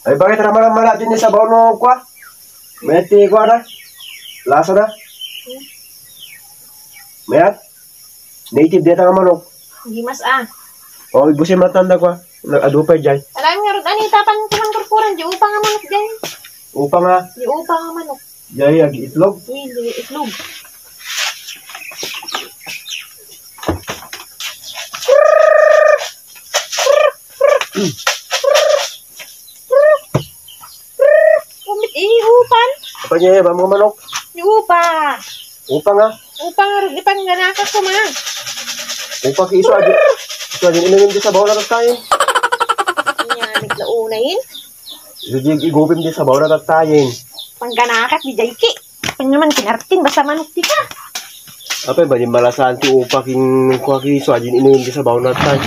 Ay bakit naman din sa sabaw no kwa? Meti kwa na? Lasa na? Mayat? Native data nga manok. Hindi mas ah. O, ibusin matanda kwa. Nag-adupay dyan. Alam nga rin, anita pa ng kurkuran, di upa nga manok dyan. Upa nga. Di upa nga manok. Dyan, agi itlog. Hindi, itlog. Kumit upan. Apa niya ba mga manok? Di upa. Upa nga. Upa nga rin, ipang ganakas ko ma. Upa kiso agi. Ito agi inamin di sabaw na tayo. Naglaunayin. Igupin di sabaw na tayo. Pangganakat di jayki. Pag naman kinartin, basta manok di ka. Apa ba di malasan ti upa king kwa kiso agi inamin di sabaw na tayo.